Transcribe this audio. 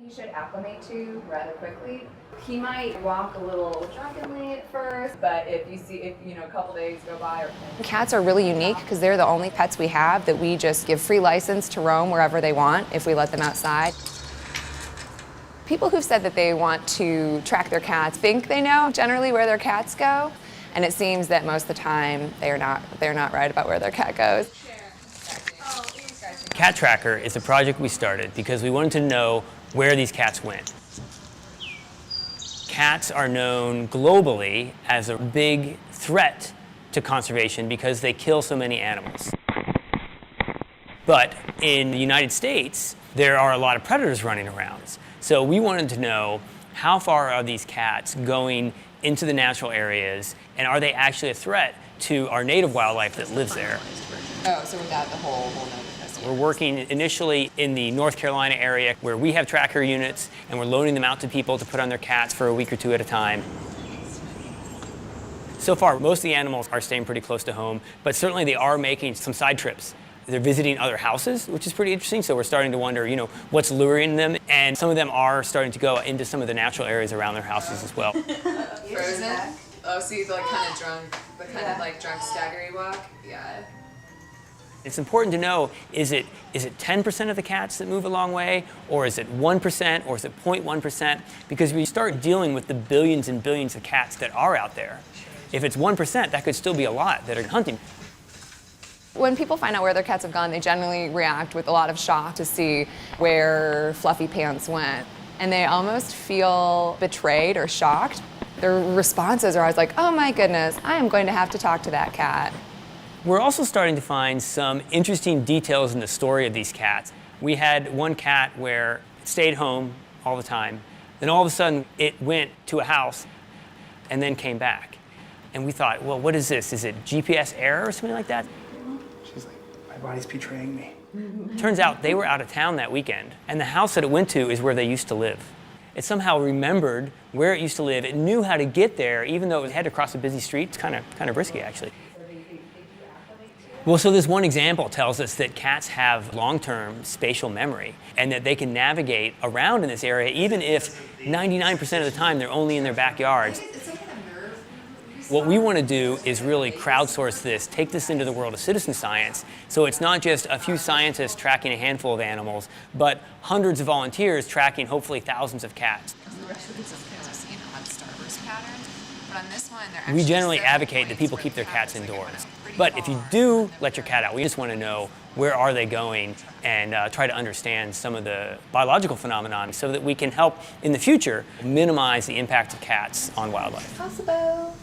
he should acclimate to rather quickly. He might walk a little drunkenly at first, but if a couple days go by or... Cats are really unique because they're the only pets we have that we just give free license to roam wherever they want if we let them outside. People who've said that they want to track their cats think they know generally where their cats go, and it seems that most of the time they're not right about where their cat goes. Cat Tracker is a project we started because we wanted to know where these cats went. Cats are known globally as a big threat to conservation because they kill so many animals. But in the United States, there are a lot of predators running around. So we wanted to know how far are these cats going into the natural areas, and are they actually a threat to our native wildlife that lives there? Oh, so without the whole notice. We're working initially in the North Carolina area where we have tracker units, and we're loaning them out to people to put on their cats for a week or two at a time. So far, most of the animals are staying pretty close to home, but certainly they are making some side trips. They're visiting other houses, which is pretty interesting, so we're starting to wonder, what's luring them, and some of them are starting to go into some of the natural areas around their houses as well. Frozen? Oh, so you're kind of drunk, but drunk staggery walk? Yeah. It's important to know, is it 10% of the cats that move a long way, or is it 1%, or is it 0.1%? Because we start dealing with the billions and billions of cats that are out there. If it's 1%, that could still be a lot that are hunting. When people find out where their cats have gone, they generally react with a lot of shock to see where Fluffy Pants went. And they almost feel betrayed or shocked. Their responses are always like, oh my goodness, I am going to have to talk to that cat. We're also starting to find some interesting details in the story of these cats. We had one cat where it stayed home all the time. Then all of a sudden, it went to a house and then came back. And we thought, well, what is this? Is it GPS error or something like that? She's like, my body's betraying me. Turns out they were out of town that weekend, and the house that it went to is where they used to live. It somehow remembered where it used to live. It knew how to get there, even though it had to cross a busy street. It's kind of risky, actually. Well, so this one example tells us that cats have long-term spatial memory and that they can navigate around in this area even if 99% of the time they're only in their backyards. What we want to do is really crowdsource this, take this into the world of citizen science, so it's not just a few scientists tracking a handful of animals, but hundreds of volunteers tracking hopefully thousands of cats. We generally advocate that people keep their cats indoors. But if you do let your cat out, we just want to know where are they going and try to understand some of the biological phenomenon so that we can help in the future minimize the impact of cats on wildlife. Possible.